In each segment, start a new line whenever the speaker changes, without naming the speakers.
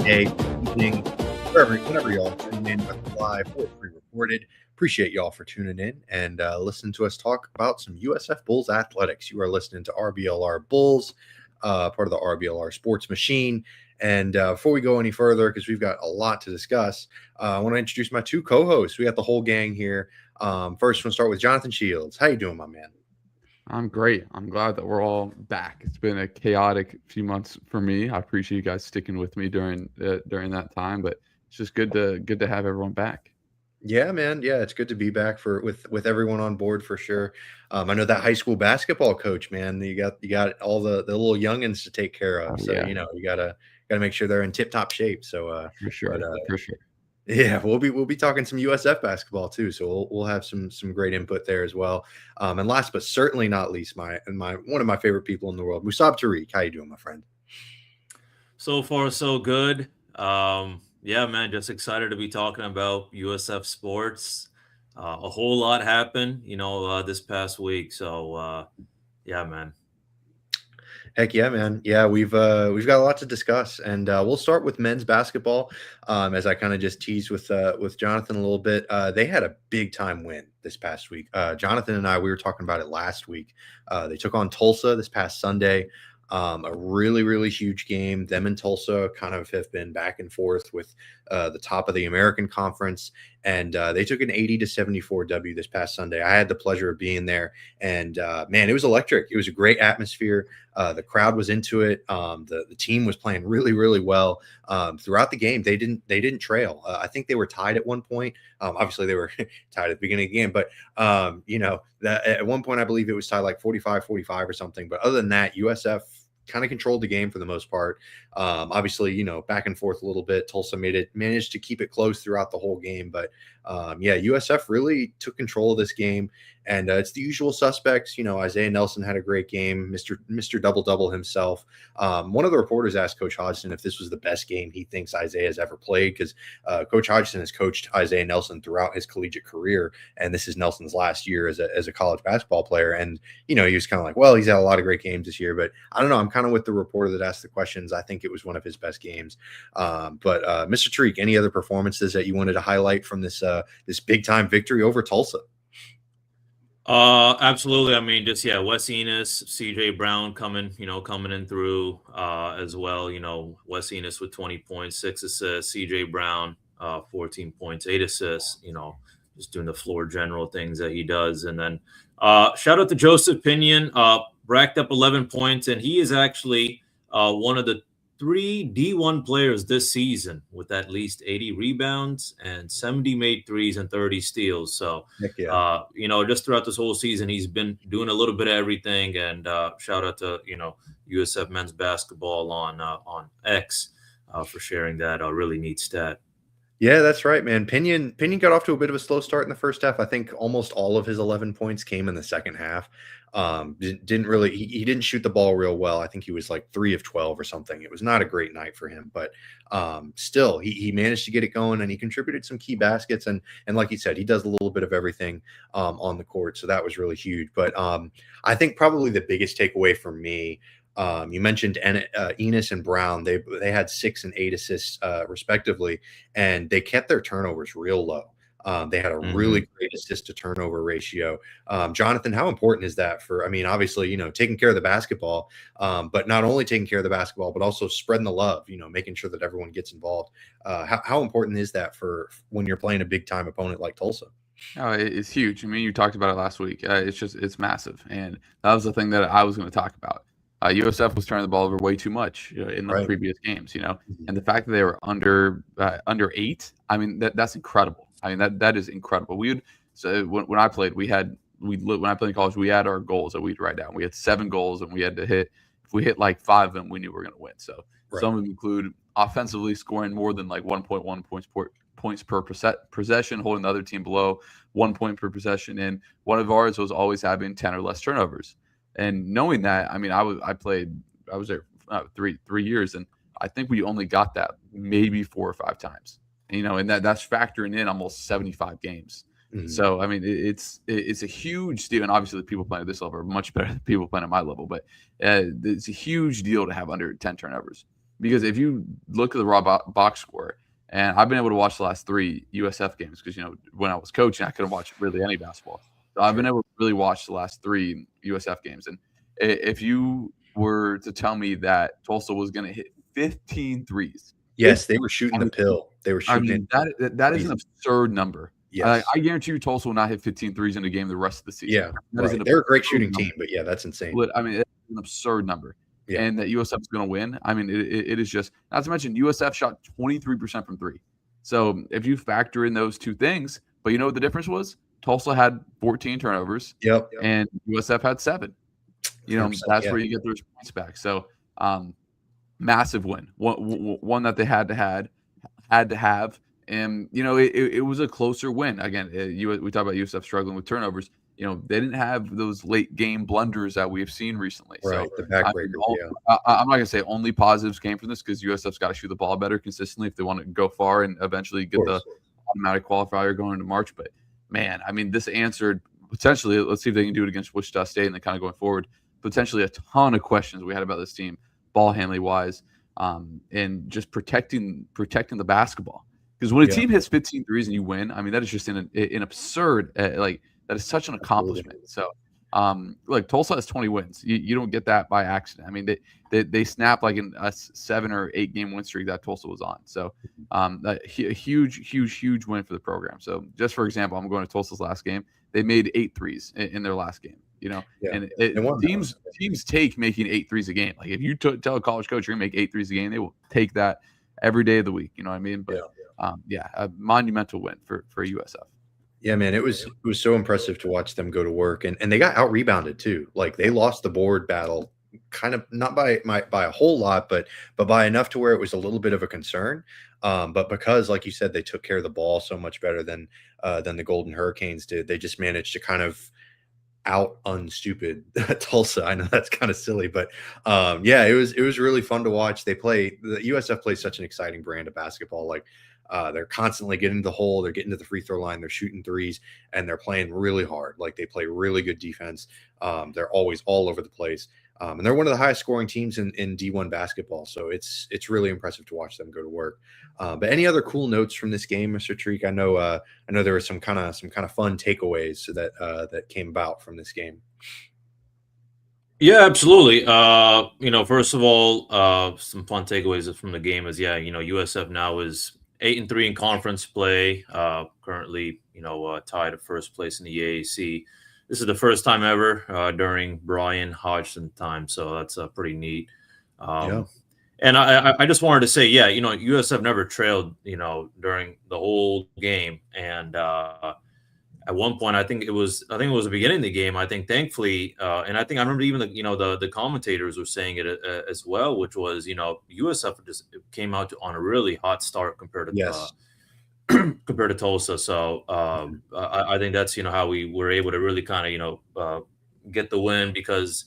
day, evening, whenever y'all tune in, whether live or pre-recorded. Appreciate y'all for tuning in and listening to us talk about some USF Bulls athletics. You are listening to RBLR Bulls, part of the RBLR Sports machine. And before we go any further, because we've got a lot to discuss, I want to introduce my two co-hosts. We got the whole gang here. First, we'll start with Jonathan Shields. How you doing, my man?
I'm great. I'm glad that we're all back. It's been a chaotic few months for me. I appreciate you guys sticking with me during that time, but it's just good to have everyone back.
Yeah, man. Yeah, it's good to be back with everyone on board for sure. I know that high school basketball coach, man. You got all the little youngins to take care of. So
Yeah.
you gotta make sure they're in tip top shape. So
For sure. For sure.
yeah, we'll be talking some USF basketball too. So we'll have some great input there as well. And last but certainly not least, my one of my favorite people in the world, Musab Tariq. How you doing, my friend?
So far, so good. Yeah, man, just excited to be talking about USF sports. A whole lot happened, this past week. So, yeah, man.
Heck yeah, man. Yeah, we've got a lot to discuss, and we'll start with men's basketball. As I kind of just teased with Jonathan a little bit, they had a big time win this past week. Jonathan and we were talking about it last week. They took on Tulsa this past Sunday. A really, really huge game. Them and Tulsa kind of have been back and forth with the top of the American Conference, and they took an 80-74 W this past Sunday. I had the pleasure of being there, and man, it was electric. It was a great atmosphere. The crowd was into it. The team was playing really, really well throughout the game. They didn't trail. I think they were tied at one point. Obviously, they were tied at the beginning of the game, but that at one point I believe it was tied like 45-45 or something. But other than that, USF kind of controlled the game for the most part. Obviously, back and forth a little bit. Tulsa managed to keep it close throughout the whole game, but yeah, USF really took control of this game, and it's the usual suspects. Isaiah Nelson had a great game, Mr. Double himself. One of the reporters asked Coach Hodgson if this was the best game he thinks Isaiah has ever played, because Coach Hodgson has coached Isaiah Nelson throughout his collegiate career, and this is Nelson's last year as a college basketball player. And he was kind of like, well, he's had a lot of great games this year, but I don't know. I'm kind of with the reporter that asked the questions. I think it was one of his best games. But Mr. Tariq, any other performances that you wanted to highlight from this big time victory over Tulsa?
Absolutely. I mean, just Wes Enos, CJ Brown coming in through as well. Wes Enos with 20 points, 6 assists, CJ Brown 14 points, 8 assists, just doing the floor general things that he does. And then shout out to Joseph Pinion, racked up 11 points, and he is actually one of the 3 D1 players this season with at least 80 rebounds and 70 made threes and 30 steals. So, just throughout this whole season, he's been doing a little bit of everything. And shout out to, USF men's basketball on X for sharing that really neat stat.
Yeah, that's right, man. Pinion got off to a bit of a slow start in the first half. I think almost all of his 11 points came in the second half. Didn't really he didn't shoot the ball real well. I think he was like 3 of 12 or something. It was not a great night for him, but still he managed to get it going, and he contributed some key baskets, and like he said, he does a little bit of everything on the court. So that was really huge. But I think probably the biggest takeaway for me, you mentioned Enos and Brown. They had 6 and 8 assists respectively, and they kept their turnovers real low. They had a really great assist to turnover ratio. Jonathan, how important is that for, obviously, taking care of the basketball, but not only taking care of the basketball, but also spreading the love, making sure that everyone gets involved. How important is that for when you're playing a big time opponent like Tulsa?
Oh, it's huge. You talked about it last week. It's massive. And that was the thing that I was going to talk about. USF was turning the ball over way too much in the previous games, and the fact that they were under 8, that's incredible. That is incredible. When I played, when I played in college, we had our goals that we'd write down. We had 7 goals, and we had to hit. If we hit like 5 of them, we knew we were going to win. So some of them include offensively scoring more than like 1.1 points per possession, holding the other team below 1 point per possession, and one of ours was always having 10 or less turnovers. And knowing that, I was there 3 years, and I think we only got that maybe 4 or 5 times. And that's factoring in almost 75 games. Mm-hmm. So it's a huge deal, and obviously the people playing at this level are much better than people playing at my level. But it's a huge deal to have under 10 turnovers. because if you look at the raw box score, and I've been able to watch the last 3 USF games because, when I was coaching, I couldn't watch really any basketball. So I've been able to really watch the last 3 USF games. And if you were to tell me that Tulsa was going to hit 15 threes.
Yes, they were shooting the pill. They were shooting
that is an absurd number.
Yes.
I guarantee you Tulsa will not hit 15 threes in a game the rest of the season.
Yeah, right. They're a great shooting team, but yeah, that's insane.
I mean, it's an absurd number. Yeah. And that USF is going to win. I mean, it is just, not to mention USF shot 23% from 3. So if you factor in those 2 things, but you know what the difference was? Tulsa had 14 turnovers.
Yep.
And USF had 7. That's where you get those points back. So massive win. One that they had to have. And, it was a closer win. Again, we talk about USF struggling with turnovers. They didn't have those late game blunders that we've seen recently.
Right,
so
the backbreaker.
I'm not going to say only positives came from this because USF's got to shoot the ball better consistently if they want to go far and eventually get the automatic qualifier going into March. But, man, I mean, this answered potentially, let's see if they can do it against Wichita State and then kind of going forward, potentially a ton of questions we had about this team, ball handling wise, and just protecting the basketball. Because when a team hits 15 threes and you win, I mean, that is just an absurd, that is such an accomplishment. So, Tulsa has 20 wins. You don't get that by accident. I mean, they snapped like a 7 or 8 game win streak that Tulsa was on. So, a huge win for the program. So, just for example, I'm going to Tulsa's last game. They made 8 threes in their last game. And teams take making 8 threes a game. Like if you tell a college coach you're gonna make 8 threes a game, they will take that every day of the week. You know what I mean? But a monumental win for USF.
Yeah, man, it was so impressive to watch them go to work, and they got out rebounded too. Like they lost the board battle, kind of not by a whole lot, but by enough to where it was a little bit of a concern. But because, like you said, they took care of the ball so much better than the Golden Hurricanes did, they just managed to kind of out unstupid Tulsa. I know that's kind of silly, but it was really fun to watch. The USF plays such an exciting brand of basketball. Like they're constantly getting to the hole, they're getting to the free throw line, they're shooting threes, and they're playing really hard. Like they play really good defense. They're always all over the place. And they're one of the highest scoring teams in D1 basketball. So it's really impressive to watch them go to work. But any other cool notes from this game, Mr. Treek? I know there were some kind of fun takeaways that came about from this game.
Yeah, absolutely. First of all, some fun takeaways from the game is, USF now is 8-3 in conference play. Currently, tied at first place in the AAC. This is the first time ever during Brian Hodgson time, so that's pretty neat. And I just wanted to say, USF never trailed, during the whole game. And at one point, I think it was the beginning of the game. I think thankfully, and I think I remember even the commentators were saying it as well, which was USF just came out on a really hot start compared to compared to Tulsa. So I think that's how we were able to really kind of get the win, because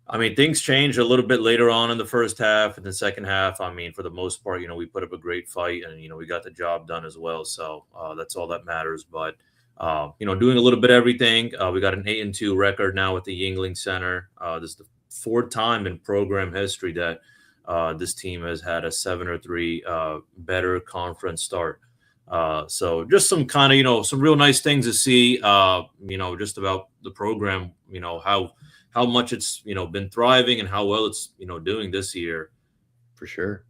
I mean things changed a little bit later on in the first half and the second half. I mean, for the most part, we put up a great fight and we got the job done as well. So that's all that matters. But doing a little bit of everything. We got an 8-2 record now at the Yingling Center. This is the 4th time in program history that this team has had a 7-3 better conference start. So just some kind of, some real nice things to see, just about the program, how much it's, been thriving and how well it's, doing this year.
For sure.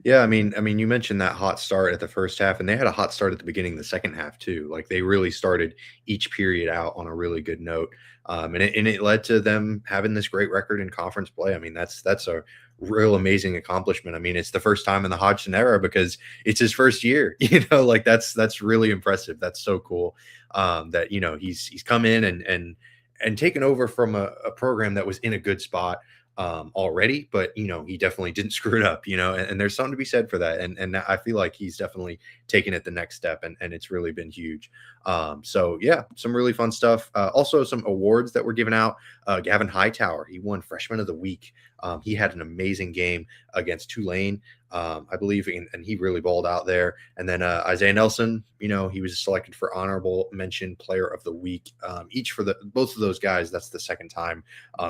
Yeah. I mean, you mentioned that hot start at the first half, and they had a hot start at the beginning of the second half too. Like they really started each period out on a really good note. And it led to them having this great record in conference play. I mean, that's a real amazing accomplishment. I mean, it's the first time in the Hodgson era because it's his first year, like that's really impressive. That's so cool. That, he's come in and taken over from a program that was in a good spot already, but he definitely didn't screw it up, and there's something to be said for that. And I feel like he's definitely taken it the next step, and it's really been huge. So yeah, some really fun stuff. Also some awards that were given out. Gavin Hightower, he won Freshman of the Week He had an amazing game against Tulane, I believe, and he really balled out there. And then Isaiah Nelson, he was selected for honorable mention player of the week, each for both of those guys. That's the second time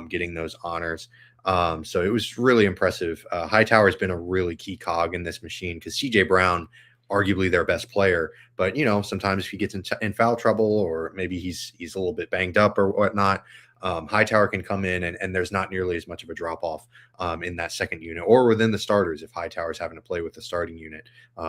getting those honors. So it was really impressive. Hightower has been a really key cog in this machine because CJ Brown, arguably their best player, but sometimes if he gets in foul trouble or maybe he's a little bit banged up or whatnot, Hightower can come in and there's not nearly as much of a drop off in that second unit or within the starters. If Hightower's having to play with the starting unit,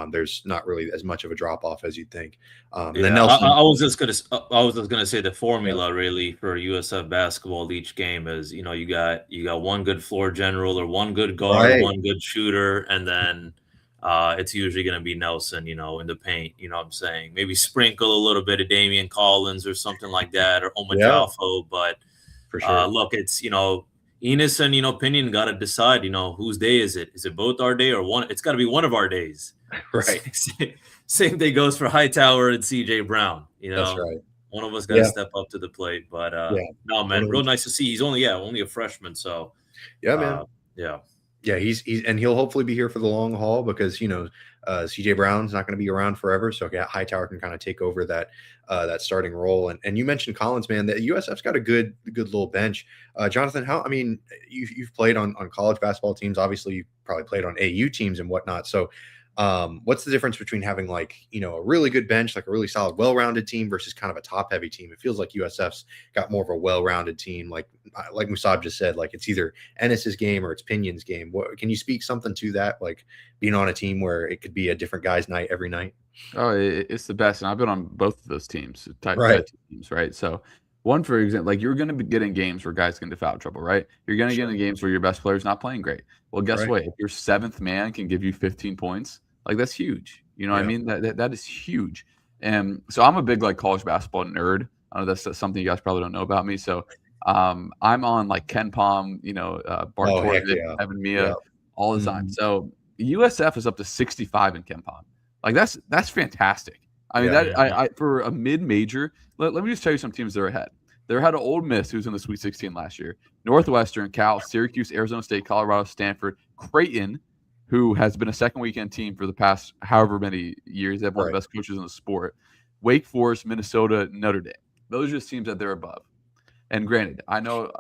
there's not really as much of a drop off as you'd think.
Then Nelson, I was just gonna say the formula really for USF basketball each game is you got one good floor general or one good guard, one good shooter, and then it's usually going to be Nelson, in the paint, what I'm saying? Maybe sprinkle a little bit of Damian Collins or something like that, or Omajafo. But
for sure,
look, it's, Enos and, Pinion got to decide, whose day is it? Is it both our day or one? It's got to be one of our days.
Right.
Same day goes for Hightower and CJ Brown.
That's right.
One of us got to step up to the plate. But no, man, real nice to see. He's only a freshman. So,
man. Yeah, he's and he'll hopefully be here for the long haul because CJ Brown's not going to be around forever, so Hightower can kind of take over that starting role. And you mentioned Collins, man. The USF's got a good little bench. Jonathan, you've played on college basketball teams. Obviously, you've probably played on AU teams and whatnot. So, what's the difference between having a really good bench, like a really solid, well-rounded team versus kind of a top-heavy team? It feels like USF's got more of a well-rounded team. Like Musab just said, like it's either Ennis's game or it's Pinion's game. Can you speak something to that? Like being on a team where it could be a different guy's night every night?
Oh, it's the best. And I've been on both of those teams, type teams, right? So one, for example, like you're going to be getting games where guys get into foul trouble, right? You're going to get in games where your best player's not playing great. Well, guess what? If your seventh man can give you 15 points, like that's huge. What I mean? That is huge. And so I'm a big college basketball nerd. I know that's something you guys probably don't know about me. So I'm on Ken Pom, Bart Torvik, Evan Mia, all the time. So USF is up to 65 in Ken Pom. Like that's fantastic. I mean I for a mid-major. Let me just tell you some teams that are ahead. They're ahead of Ole Miss, who's in the Sweet 16 last year. Northwestern, Cal, Syracuse, Arizona State, Colorado, Stanford, Creighton, who has been a second weekend team for the past however many years. They have one of the best coaches in the sport. Wake Forest, Minnesota, Notre Dame. Those are just teams that they're above. And granted, I know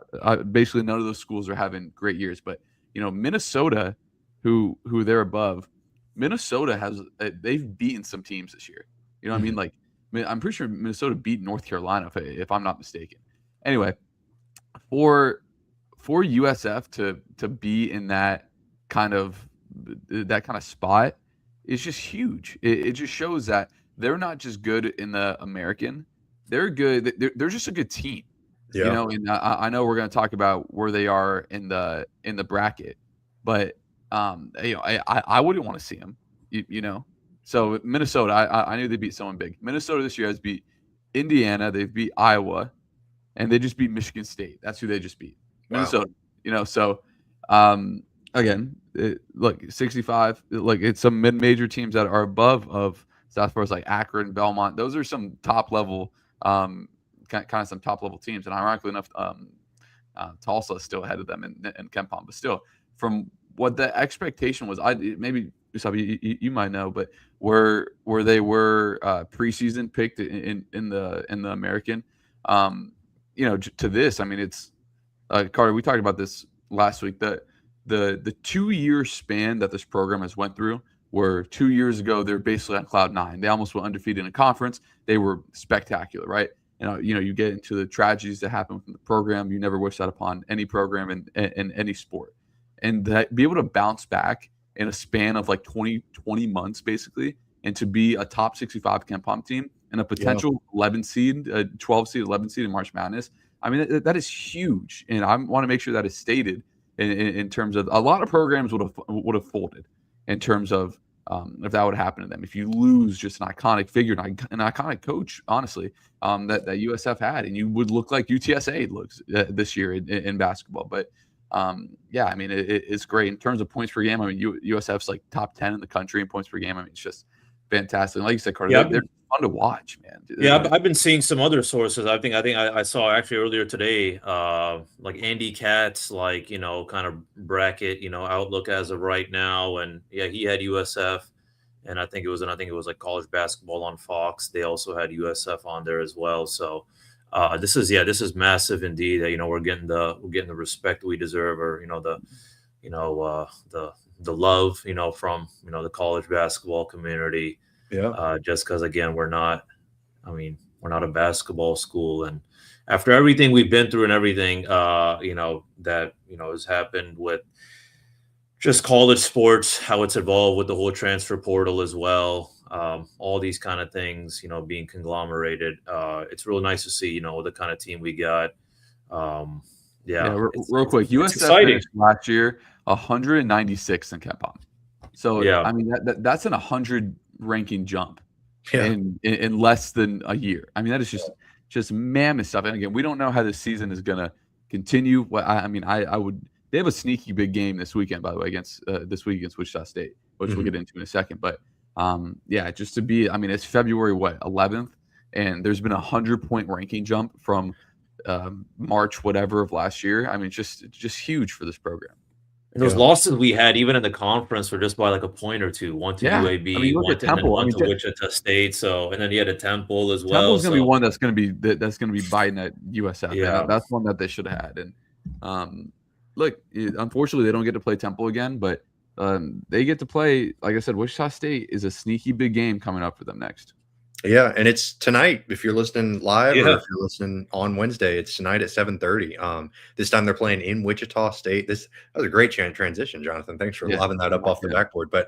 basically none of those schools are having great years, but Minnesota, who they're above, Minnesota they've beaten some teams this year. I mean? Like I'm pretty sure Minnesota beat North Carolina if I'm not mistaken. Anyway, for USF to be in that kind of spot is just huge. It just shows that they're not just good in the American. They're good. They're just a good team.
Yeah.
And I know we're going to talk about where they are in the bracket, but I wouldn't want to see them. So Minnesota, I knew they beat someone big. Minnesota this year has beat Indiana. They've beat Iowa, and they just beat Michigan State. That's who they just beat. Minnesota. So again, look, 65. Like it's some mid-major teams that are above of South Florida, like Akron, Belmont. Those are some top level, kind of some top level teams. And ironically enough, Tulsa is still ahead of them in Ken Pom. But still, from what the expectation was, maybe you might know, but where they were preseason picked in the American, to this, I mean, it's Carter. We talked about this last week. That the 2-year span that this program has went through, where 2 years ago they're basically on cloud 9. They almost went undefeated in a conference. They were spectacular, right? You get into the tragedies that happen from the program. You never wish that upon any program in any sport. And that be able to bounce back in a span of 20 months, basically, and to be a top 65 Ken Pom team and a potential 11 seed, 12 seed, 11 seed in March Madness. I mean, that is huge. And I want to make sure that is stated in terms of a lot of programs would have folded in terms of if that would happen to them. If you lose just an iconic figure, an iconic coach, honestly, that USF had, and you would look like UTSA looks this year in basketball. But I mean, it's great in terms of points per game. I mean, USF's top 10 in the country in points per game. I mean, it's just fantastic. Like you said, Carter,
Yeah,
they're fun to watch, man.
Yeah, I've been seeing some other sources. I saw actually earlier today, like Andy Katz, like, kind of bracket, outlook as of right now, and yeah, he had USF, and I think it was like college basketball on Fox. They also had USF on there as well. So this is massive indeed. We're getting the respect we deserve, or the love, from the college basketball community.
Yeah.
Just because again we're not a basketball school, and after everything we've been through and everything, that has happened with just college sports, how it's evolved with the whole transfer portal as well, all these kind of things, being conglomerated. It's really nice to see, the kind of team we got.
Real quick, USF finished last year 196 in KenPom. So
yeah,
I mean that's an 100 ranking jump. In less than a year. I mean, that is just mammoth stuff. And again, we don't know how this season is going to continue. I would. They have a sneaky big game this weekend, by the way, against Wichita State, which we'll get into in a second. But just to be, it's February 11th, and there's been 100-point ranking jump from March whatever of last year. I mean, just huge for this program.
And those losses we had, even in the conference, were just by like a point or two. One to UAB, one to Wichita State. So, and then you had a Temple as well.
Temple's going to be one that's going to be biting at USF. Yeah, that's one that they should have had. And look, unfortunately, they don't get to play Temple again, but they get to play. Like I said, Wichita State is a sneaky big game coming up for them next.
Yeah, and it's tonight. If you're listening live, or if you're listening on Wednesday, it's tonight at 7:30. This time they're playing in Wichita State. That was a great transition, Jonathan. Thanks for lobbing that up off the backboard. But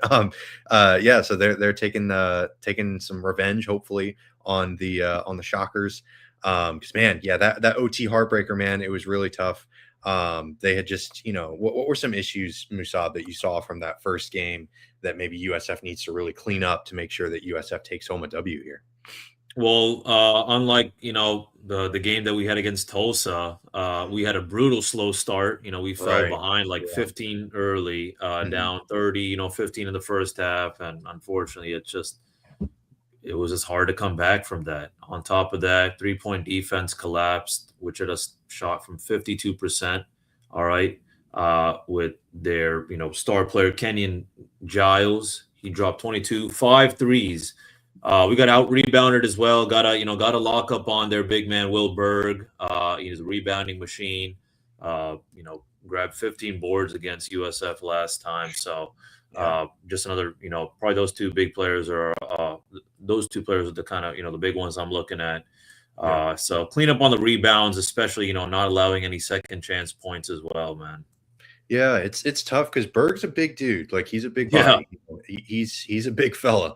so they're taking some revenge, hopefully, on the Shockers. Because man, that OT heartbreaker, man, it was really tough. They had just, what were some issues, Musab, that you saw from that first game that maybe USF needs to really clean up to make sure that USF takes home a W here?
Well, unlike, the game that we had against Tulsa, we had a brutal slow start. We fell behind 15 early, down 30, 15 in the first half. And unfortunately, it was just hard to come back from that. On top of that, 3-point defense collapsed, which had us shot from 52%. All right. With their, star player, Kenyon Giles. He dropped 5 threes. We got out rebounded as well. Got a lock up on their big man, Will Berg. He's a rebounding machine. Grabbed 15 boards against USF last time. So just another, probably those two big players are those two players are the kind of, the big ones I'm looking at. So clean up on the rebounds, especially, not allowing any second chance points as well, man.
Yeah, it's tough because Berg's a big dude. Like, he's a big body. He's a big fella.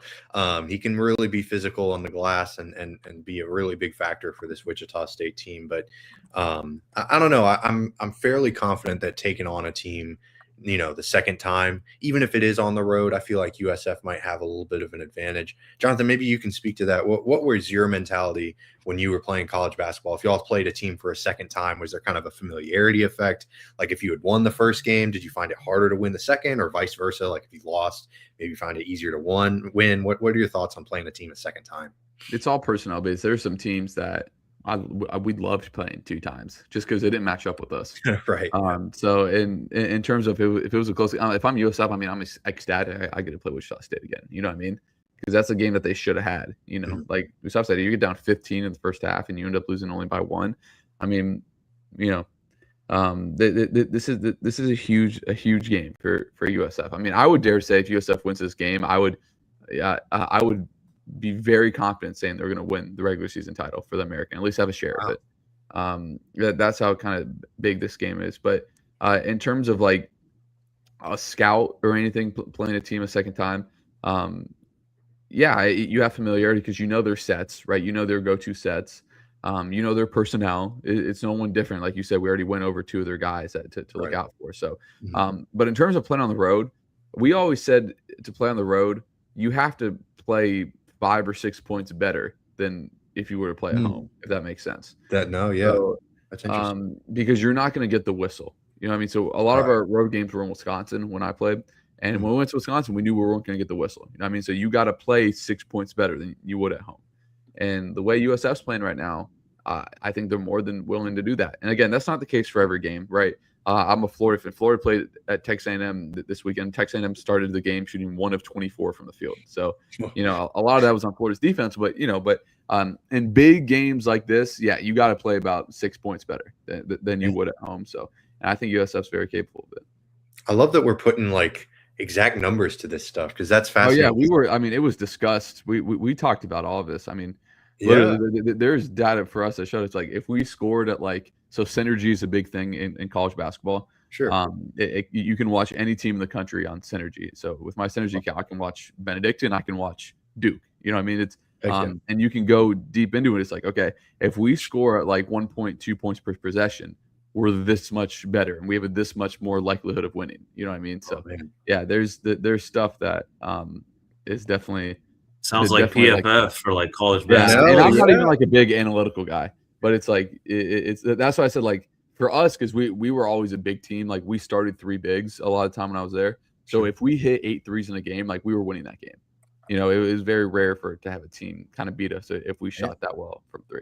He can really be physical on the glass and be a really big factor for this Wichita State team. But I don't know. I'm fairly confident that taking on a team, the second time, even if it is on the road, I feel like USF might have a little bit of an advantage. Jonathan, maybe you can speak to that. What was your mentality when you were playing college basketball? If you all played a team for a second time, was there kind of a familiarity effect? Like, if you had won the first game, did you find it harder to win the second, or vice versa? Like, if you lost, maybe you find it easier to win? What are your thoughts on playing a team a second time?
It's all personnel based. There are some teams that we'd love playing 2 times just because they didn't match up with us.
Right.
So in terms of if it was a close, if I'm USF, I'm ecstatic. I get to play Wichita State again. You know what I mean? Because that's a game that they should have had. Like Musab said, you get down 15 in the first half and you end up losing only by 1. I mean, this is a huge game for USF. I mean, I would dare say if USF wins this game, I would be very confident saying they're going to win the regular season title for the American, at least have a share of it. That's how kind of big this game is. But in terms of like a scout or anything, playing a team a second time, you have familiarity because their sets, right? Their go-to sets. Their personnel. It's no one different. Like you said, we already went over 2 of their guys to look out for. So, but in terms of playing on the road, we always said to play on the road, you have to play 5 or 6 points better than if you were to play at home, if that makes sense.
That's interesting.
Because you're not going to get the whistle. You know what I mean? So a lot of our road games were in Wisconsin when I played, And when we went to Wisconsin, we knew we weren't going to get the whistle. You know what I mean? So you got to play 6 points better than you would at home. And the way USF's playing right now, I think they're more than willing to do that. And again, that's not the case for every game, right? I'm a Florida fan. Florida played at Texas A&M this weekend. Texas A&M started the game shooting 1 of 24 from the field. So, a lot of that was on Florida's defense. But, in big games like this, yeah, you got to play about 6 points better than you would at home. So, and I think USF's very capable of it.
I love that we're putting exact numbers to this stuff because that's fascinating.
Oh, yeah, it was discussed. We talked about all of this. I mean, literally, there's data for us that showed it's like if we scored at so synergy is a big thing in college basketball.
Sure.
You can watch any team in the country on synergy. So with my synergy account, I can watch Benedictine, I can watch Duke. You know what I mean? It's and you can go deep into it. It's like, okay, if we score at 1.2 points per possession, we're this much better and we have this much more likelihood of winning. You know what I mean? So there's stuff that is definitely
sounds like PFF for college basketball.
And I'm not even a big analytical guy. But it's that's why I said for us, because we were always a big team. We started 3 bigs a lot of time when I was there. So if we hit 8 threes in a game, we were winning that game. It was very rare to have a team kind of beat us if we shot that well from 3.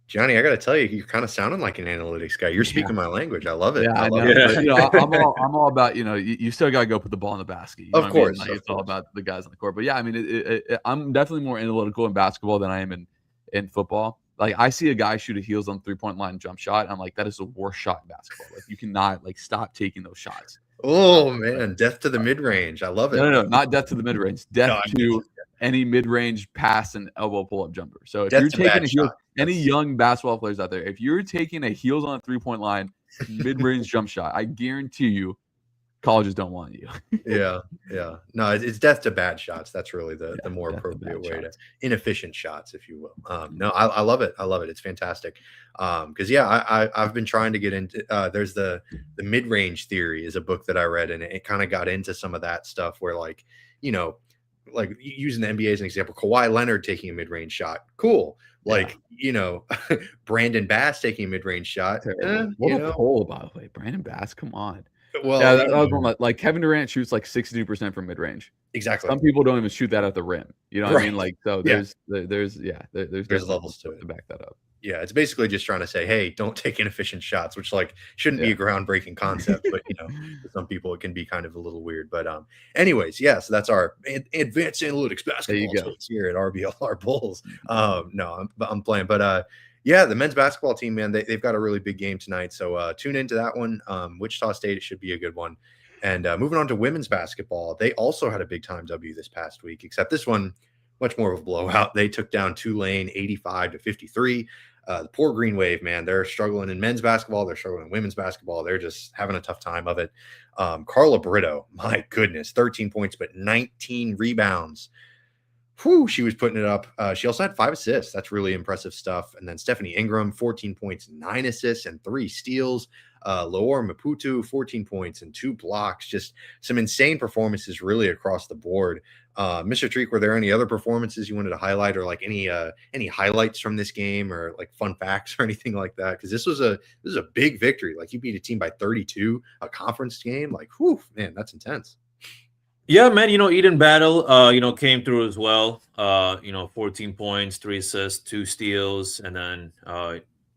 Johnny, I got to tell you, you're kind of sounding like an analytics guy. You're speaking my language. I love it.
Yeah, I love it. But, I'm all about you still got to go put the ball in the basket.
Of course,
it's all about the guys on the court. But yeah, I mean, I'm definitely more analytical in basketball than I am in football. I see a guy shoot a heels on 3-point line jump shot. I'm like, that is the worst shot in basketball. You cannot stop taking those shots.
Oh man, death to the mid range. I love it.
No, not death to the mid range. Death to any mid range pass and elbow pull up jumper. So if you're taking a heel, any young basketball players out there, if you're taking a heels on 3-point line mid range jump shot, I guarantee you, colleges don't want you.
Yeah. No, it's death to bad shots. That's really the more appropriate way to inefficient shots, if you will. No, I love it. I love it. It's fantastic. Because I've been trying to get into. There's the mid range theory is a book that I read, and it kind of got into some of that stuff where using the NBA as an example, Kawhi Leonard taking a mid range shot, cool. Brandon Bass taking a mid range shot.
What a pull, by the way, Brandon Bass. Come on.
Well,
that was one Kevin Durant shoots 62% from mid range.
Exactly.
Some people don't even shoot that at the rim. You know what I mean? So there's
levels to it
to back that up.
Yeah, it's basically just trying to say, hey, don't take inefficient shots, which shouldn't be a groundbreaking concept, but for some people it can be kind of a little weird. But anyways, so that's our advanced analytics basketball here at RBLR Bulls. No, I'm playing, but the men's basketball team, man, they've got a really big game tonight. So tune into that one. Wichita State, it should be a good one. And moving on to women's basketball, they also had a big time W this past week, except this one much more of a blowout. They took down Tulane 85-53. The poor Green Wave, man, they're struggling in men's basketball. They're struggling in women's basketball. They're just having a tough time of it. Carla Brito, my goodness, 13 points, but 19 rebounds. Whew, she was putting it up. She also had 5 assists. That's really impressive stuff. And then Stephanie Ingram, 14 points, 9 assists, and 3 steals. Laura Maputo, 14 points and 2 blocks. Just some insane performances really across the board. Mr. Treek, were there any other performances you wanted to highlight, or any highlights from this game, or fun facts or anything like that? Because this was a big victory. You beat a team by 32, a conference game. Whew, man, that's intense.
Yeah, man, Eden Battle, came through as well. 14 points, 3 assists, 2 steals, and then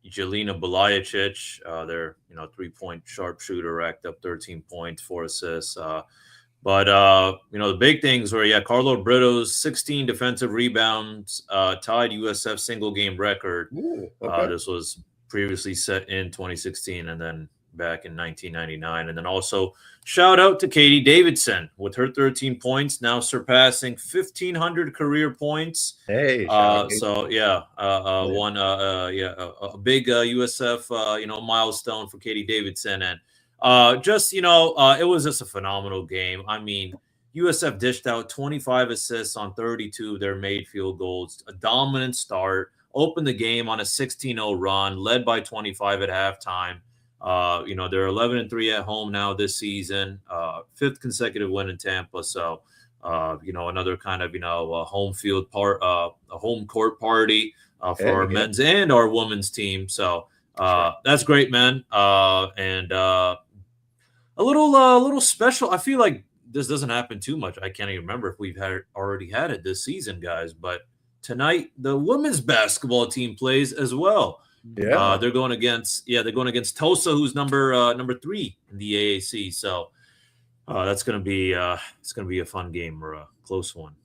Jelena Belajic, their 3-point sharpshooter, racked up 13 points, 4 assists. But the big things were Carla Brito's 16 defensive rebounds tied USF single game record.
Ooh, okay.
This was previously set in 2016 and then back in 1999. And then also shout out to Katie Davidson with her 13 points, now surpassing 1,500 career points.
Hey,
a big USF milestone for Katie Davidson. And it was just a phenomenal game. I mean, USF dished out 25 assists on 32 of their made field goals, a dominant start, opened the game on a 16-0 run, led by 25 at halftime. They're 11-3 at home now this season, 5th consecutive win in Tampa. So, another kind of, a home field a home court party for our men's and our women's team. So, that's great, man. And a little special. I feel like this doesn't happen too much. I can't even remember if we've already had it this season, guys. But tonight, the women's basketball team plays as well.
Yeah,
they're going against Tulsa, who's number 3 in the AAC. So that's gonna be it's gonna be a fun game or a close one.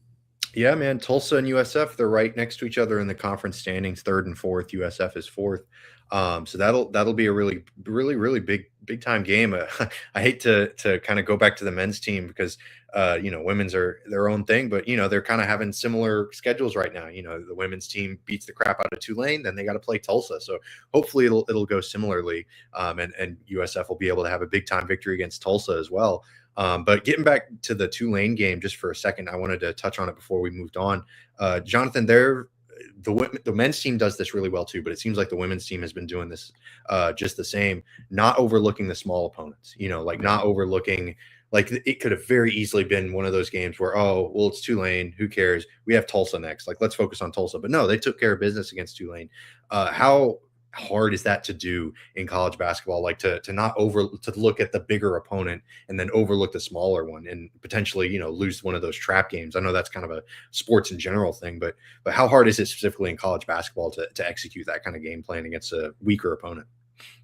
yeah, man. Tulsa and USF, they're right next to each other in the conference standings, 3rd and 4th. USF is 4th. So that'll be a really, really, really big time game. I hate to kind of go back to the men's team because women's are their own thing, but they're kind of having similar schedules right now. The women's team beats the crap out of Tulane, then they got to play Tulsa. So hopefully it'll go similarly, and USF will be able to have a big time victory against Tulsa as well. But getting back to the Tulane game just for a second, I wanted to touch on it before we moved on. Jonathan, the men's team does this really well too, but it seems like the women's team has been doing this just the same, not overlooking the small opponents, not overlooking, like it could have very easily been one of those games where, oh, well, it's Tulane, who cares? We have Tulsa next. Like, let's focus on Tulsa. But no, they took care of business against Tulane. How hard is that to do in college basketball? Like to look at the bigger opponent and then overlook the smaller one and potentially, lose one of those trap games. I know that's kind of a sports in general thing, but how hard is it specifically in college basketball to execute that kind of game plan against a weaker opponent?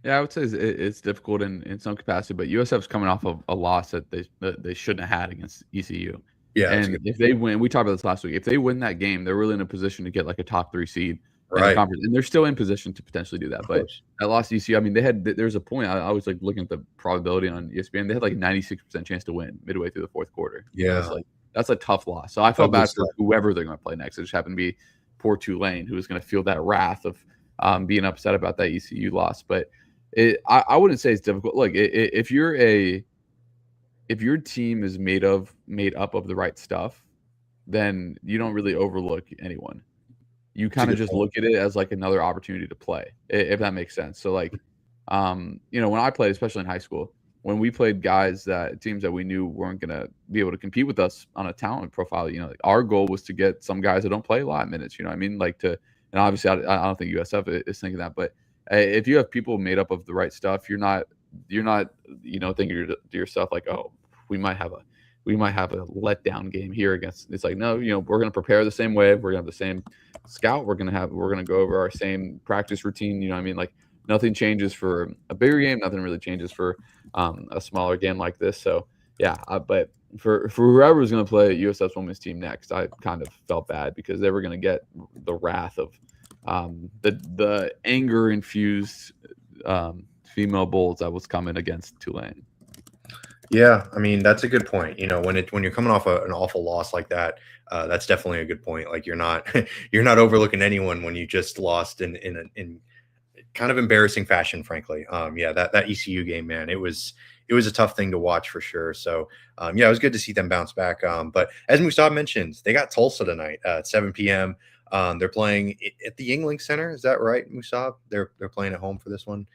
Yeah, I would say it's difficult in some capacity, but USF's coming off of a loss that they shouldn't have had against ECU.
Yeah,
and if they win, we talked about this last week. If they win that game, they're really in a position to get like a top 3 seed.
Right.
Conference, and they're still in position to potentially do that. But I lost ECU. I mean, there's a point. I was like looking at the probability on ESPN. They had like 96% chance to win midway through the 4th quarter.
Yeah,
that's a tough loss. So I felt bad for whoever they're going to play next. It just happened to be poor Tulane, who was going to feel that wrath of being upset about that ECU loss. But I wouldn't say it's difficult. Look, if your team is made up of the right stuff, then you don't really overlook anyone. You kind of just look at it as like another opportunity to play, if that makes sense. So like, when I played, especially in high school, when we played teams that we knew weren't going to be able to compete with us on a talent profile, our goal was to get some guys that don't play a lot of minutes, I mean? And obviously I don't think USF is thinking that, but if you have people made up of the right stuff, you're not thinking to yourself like, oh, we might have a letdown game here against. It's like, no, we're going to prepare the same way. We're going to have the same scout. We're going to go over our same practice routine. I mean, like nothing changes for a bigger game. Nothing really changes for a smaller game like this. So yeah, but for whoever was going to play USF's women's team next, I kind of felt bad because they were going to get the wrath of the anger infused female bulls that was coming against Tulane.
Yeah, I mean, that's a good point. When you're coming off an awful loss like that, that's definitely a good point. Like you're not overlooking anyone when you just lost in kind of embarrassing fashion, frankly. That ECU game, man, it was a tough thing to watch for sure. So it was good to see them bounce back. But as Musab mentioned, they got Tulsa tonight at 7 p.m. They're playing at the Yuengling Center. Is that right, Musab? They're playing at home for this one.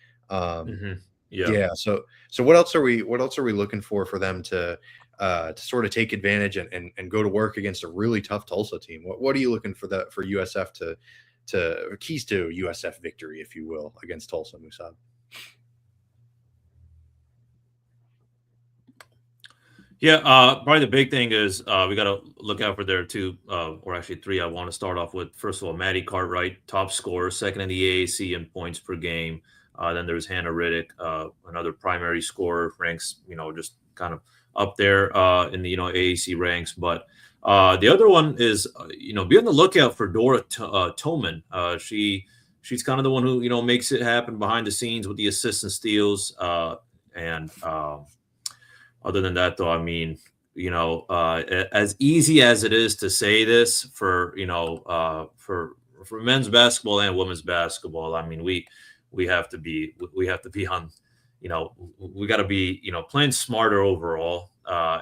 Yeah. So what else are we looking for them to sort of take advantage and go to work against a really tough Tulsa team? What are you looking for USF to keys to USF victory, if you will, against Tulsa, Musab?
Yeah, probably the big thing is we got to look out for their 2, or actually 3. I want to start off with, first of all, Maddie Cartwright, top scorer, 2nd in the AAC in points per game. Then there's Hannah Riddick, another primary scorer, ranks, just kind of up there in the, AAC ranks. But the other one is, be on the lookout for Dora Toman. She's kind of the one who, makes it happen behind the scenes with the assists and steals. And other than that, though, I mean, as easy as it is to say this for men's basketball and women's basketball, I mean, we have to be on, we got to be, playing smarter overall.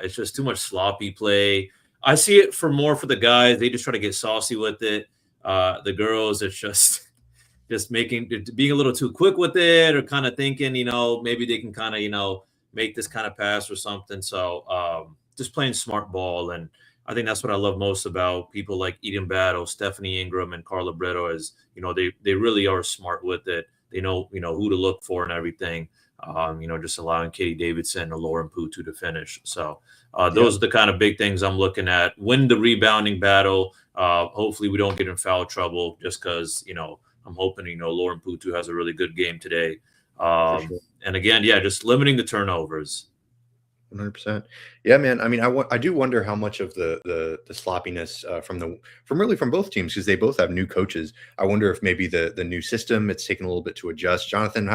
It's just too much sloppy play. I see it more for the guys. They just try to get saucy with it. The girls, it's just being a little too quick with it, or kind of thinking, maybe they can kind of, make this kind of pass or something. So just playing smart ball. And I think that's what I love most about people like Eden Battle, Stephanie Ingram, and Carla Brito is, they really are smart with it. They know, who to look for and everything. just allowing Katie Davidson or Lauren Putu to finish. So those are the kind of big things I'm looking at. Win the rebounding battle. Hopefully we don't get in foul trouble just because, I'm hoping, Lauren Putu has a really good game today.
Sure.
And again, just limiting the turnovers.
100%. Yeah, man. I mean, I do wonder how much of the sloppiness from both teams, because they both have new coaches. I wonder if maybe the new system, it's taken a little bit to adjust. Jonathan,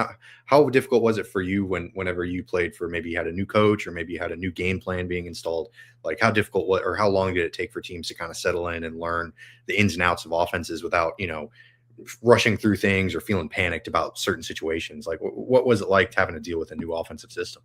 how difficult was it for you whenever you played for, maybe you had a new coach or maybe you had a new game plan being installed? Like how difficult or how long did it take for teams to kind of settle in and learn the ins and outs of offenses without, rushing through things or feeling panicked about certain situations? Like what was it like having to deal with a new offensive system?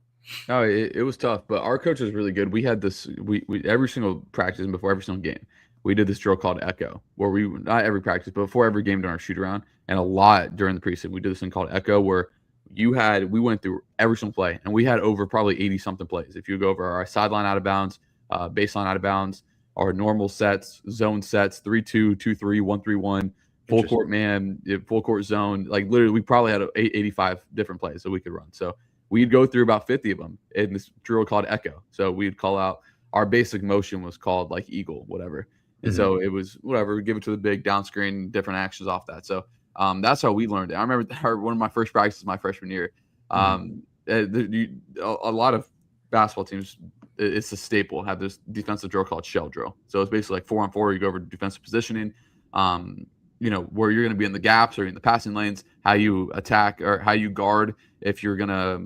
No, it was tough, but our coach was really good. We had this, we every single practice and before every single game, we did this drill called Echo, where we, not every practice, but before every game during our shoot around and a lot during the preseason, we did this thing called Echo where we went through every single play and we had over probably 80 something plays. If you go over our sideline out of bounds, baseline out of bounds, our normal sets, zone sets, 3-2, 2-3, 1-3-1, full court man, full court zone, like literally we probably had 85 different plays that we could run. So we'd go through about 50 of them in this drill called Echo. So we'd call out our basic motion was called like Eagle, whatever. And so it was whatever, we give it to the big down screen, different actions off that. So that's how we learned it. I remember one of my first practices my freshman year. A lot of basketball teams, it's a staple, have this defensive drill called shell drill. So it's basically like 4-on-4, you go over defensive positioning, where you're going to be in the gaps or in the passing lanes, how you attack or how you guard if you're going to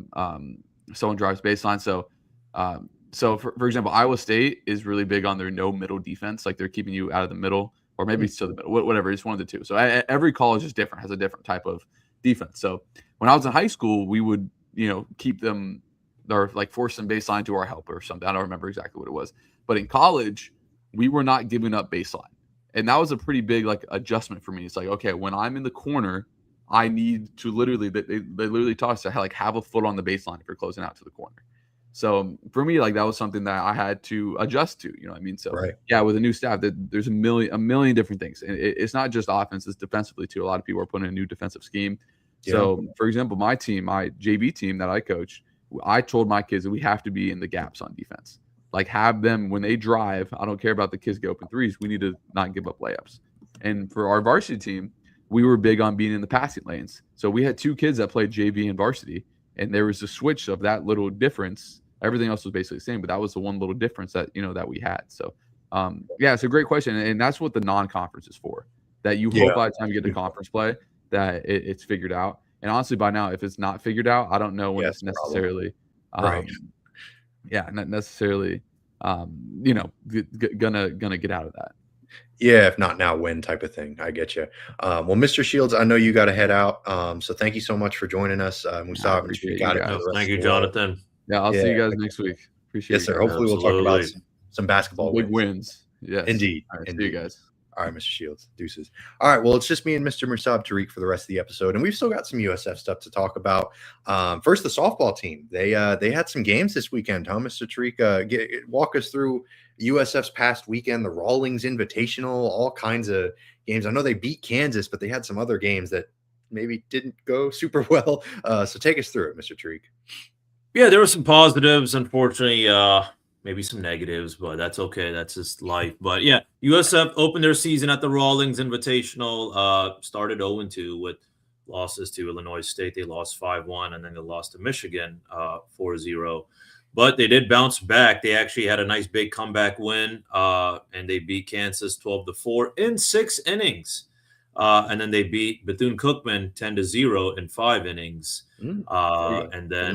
someone drives baseline. So for example, Iowa State is really big on their no middle defense. Like they're keeping you out of the middle or maybe it's to the middle, whatever. It's one of the two. So every college is different, has a different type of defense. So when I was in high school, we would, keep them or like force them baseline to our help or something. I don't remember exactly what it was. But in college, we were not giving up baseline. And that was a pretty big like adjustment for me. It's like, okay, when I'm in the corner, I need to literally, they literally taught us to like have a foot on the baseline if you're closing out to the corner. So for me, like that was something that I had to adjust to, you know what I mean? So yeah, with a new staff, there's a million different things. And it's not just offense, it's defensively too. A lot of people are putting in a new defensive scheme. Yeah. So for example, my team, my JV team that I coached, I told my kids that we have to be in the gaps on defense. Like have them when they drive. I don't care about the kids get open threes. We need to not give up layups. And for our varsity team, we were big on being in the passing lanes. So we had two kids that played JV and varsity, and there was a switch of that little difference. Everything else was basically the same, but that was the one little difference that that we had. So it's a great question, and that's what the non-conference is for. That you hope by the time you get to conference play that it's figured out. And honestly, by now, if it's not figured out, I don't know when it's necessarily not necessarily gonna get out of that.
Yeah, if not now, when type of thing. I get you. Well, Mr. Shields, I know you got to head out. So thank you so much for joining us.
Thank you, Jonathan.
Yeah, I'll see you guys next week. Appreciate it.
Yes, sir. Hopefully we'll talk about some basketball
big wins. Yes.
Indeed.
All right, see you guys.
All right, Mr. Shields. Deuces. All right. Well, it's just me and Mr. Mursab Tariq for the rest of the episode. And we've still got some USF stuff to talk about. First, the softball team. They had some games this weekend, huh, Mr. Tariq? Walk us through USF's past weekend, the Rawlings Invitational, all kinds of games. I know they beat Kansas, but they had some other games that maybe didn't go super well. So take us through it, Mr. Tariq.
Yeah, there were some positives. Unfortunately, maybe some negatives, but that's okay. That's just life. But yeah, USF opened their season at the Rawlings Invitational, started 0-2 with losses to Illinois State. They lost 5-1, and then they lost to Michigan 4-0. But they did bounce back. They actually had a nice big comeback win, and they beat Kansas 12-4 in 6 innings. And then they beat Bethune-Cookman 10-0 in 5 innings. And then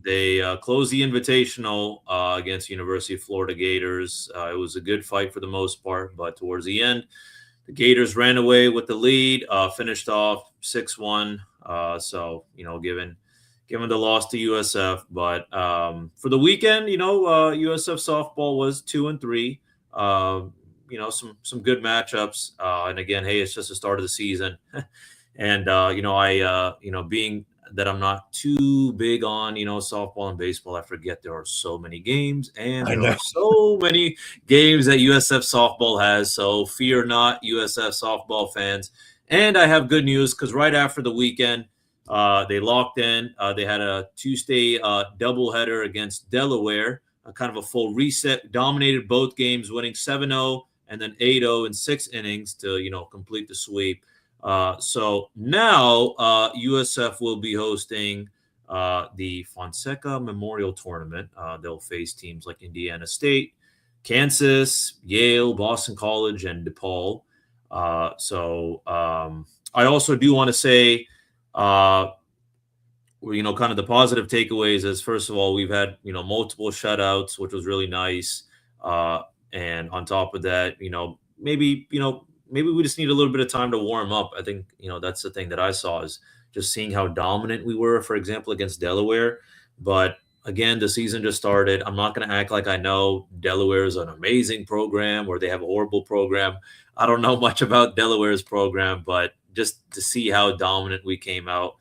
they closed the Invitational against University of Florida Gators. It was a good fight for the most part, but towards the end, the Gators ran away with the lead, finished off 6-1. So, given the loss to USF. But for the weekend, USF softball was 2-3. Some good matchups. And again, hey, it's just the start of the season. And, being that I'm not too big on, softball and baseball, I forget there are so many games and there are so many games that USF softball has. So fear not, USF softball fans. And I have good news because right after the weekend, They locked in. They had a Tuesday doubleheader against Delaware, kind of a full reset, dominated both games, winning 7-0 and then 8-0 in 6 innings to, complete the sweep. So now USF will be hosting the Fonseca Memorial Tournament. They'll face teams like Indiana State, Kansas, Yale, Boston College, and DePaul. I also do want to say, kind of the positive takeaways is, first of all, we've had, multiple shutouts, which was really nice. And on top of that, maybe we just need a little bit of time to warm up. I think, that's the thing that I saw, is just seeing how dominant we were, for example, against Delaware. But again, the season just started. I'm not going to act like I know Delaware is an amazing program or they have a horrible program. I don't know much about Delaware's program, but just to see how dominant we came out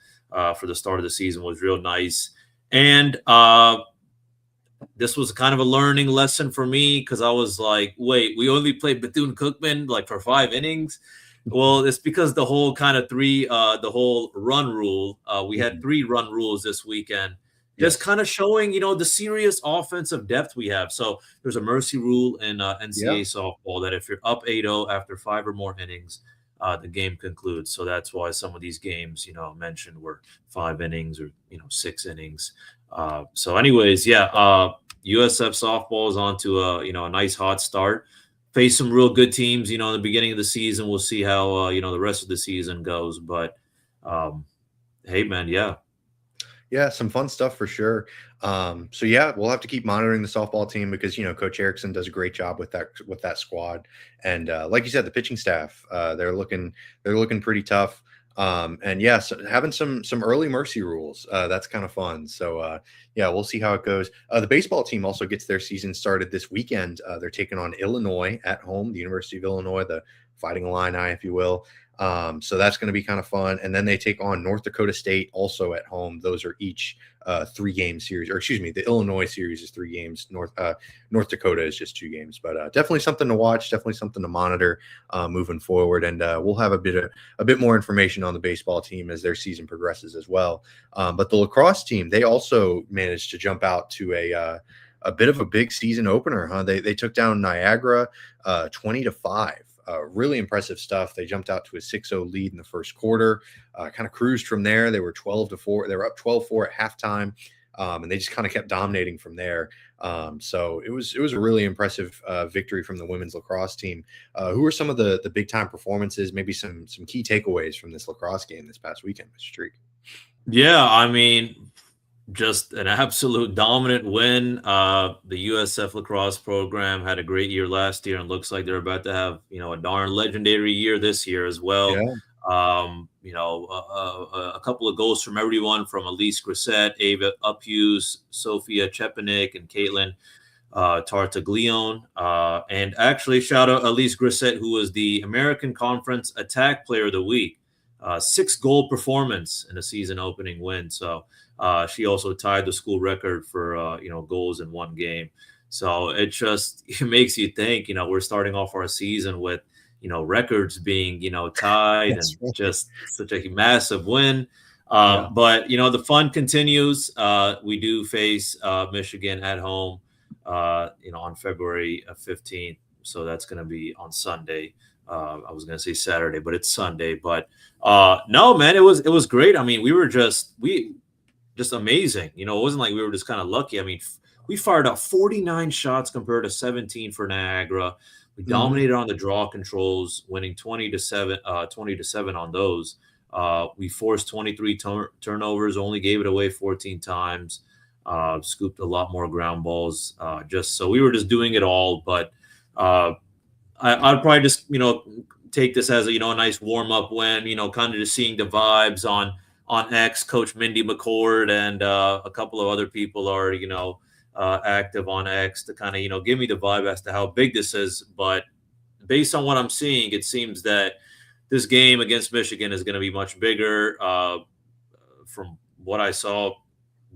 for the start of the season was real nice. And this was kind of a learning lesson for me, because I was like, wait, we only played Bethune-Cookman like for 5 innings. Well, it's because the whole kind of the whole run rule. We had 3 run rules this weekend, just kind of showing, the serious offensive depth we have. So there's a mercy rule in NCAA softball that if you're up 8-0 after 5 or more innings, the game concludes. So that's why some of these games, mentioned were 5 innings or, 6 innings. So anyways, USF softball is on to a nice hot start. Face some real good teams, in the beginning of the season. We'll see how, the rest of the season goes. But, hey, man,
Yeah, some fun stuff for sure. We'll have to keep monitoring the softball team, because Coach Erickson does a great job with that squad, and like you said, the pitching staff, they're looking pretty tough. Having some early mercy rules, that's kind of fun. So we'll see how it goes. The baseball team also gets their season started this weekend. They're taking on Illinois at home, the University of Illinois, the Fighting Illini, if you will. So that's going to be kind of fun. And then they take on North Dakota State also at home. Those are each 3-game series, or excuse me, the Illinois series is 3 games. North Dakota is just 2 games, but definitely something to watch, definitely something to monitor moving forward. And we'll have a bit more information on the baseball team as their season progresses as well. But the lacrosse team, they also managed to jump out to a bit of a big season opener, huh? They took down Niagara 20-5. Really impressive stuff. They jumped out to a 6-0 lead in the first quarter, kind of cruised from there. They were 12-4. They were up 12-4 at halftime, and they just kind of kept dominating from there. So it was a really impressive victory from the women's lacrosse team. Who are some of the big time performances? Maybe some key takeaways from this lacrosse game this past weekend, Mr. Streak?
Yeah, I mean, just an absolute dominant win. The USF lacrosse program had a great year last year, and looks like they're about to have, a darn legendary year this year as well.
Yeah.
A couple of goals from everyone, from Elise Grissett, Ava Uphughes, Sophia Chepanik, and Caitlin Tartaglione. And actually, shout out Elise Grissett, who was the American Conference Attack Player of the Week. 6-goal performance in a season opening win. So she also tied the school record for goals in one game. So it makes you think, we're starting off our season with records being tied. That's and right. Just such a massive win. But the fun continues. We do face Michigan at home on February 15th. So that's going to be on Sunday. I was going to say Saturday, but it's Sunday. But no, man, it was great. I mean, we were just amazing. It wasn't like we were just kind of lucky. I mean, we fired up 49 shots compared to 17 for Niagara. We dominated on the draw controls, winning 20-7 on those. We forced 23 turnovers, only gave it away 14 times. Scooped a lot more ground balls. So we were just doing it all. But I'd probably just take this as a nice warm up win. Kind of just seeing the vibes on X. Coach Mindy McCord and a couple of other people are active on X to kind of give me the vibe as to how big this is. But based on what I'm seeing, it seems that this game against Michigan is going to be much bigger. From what I saw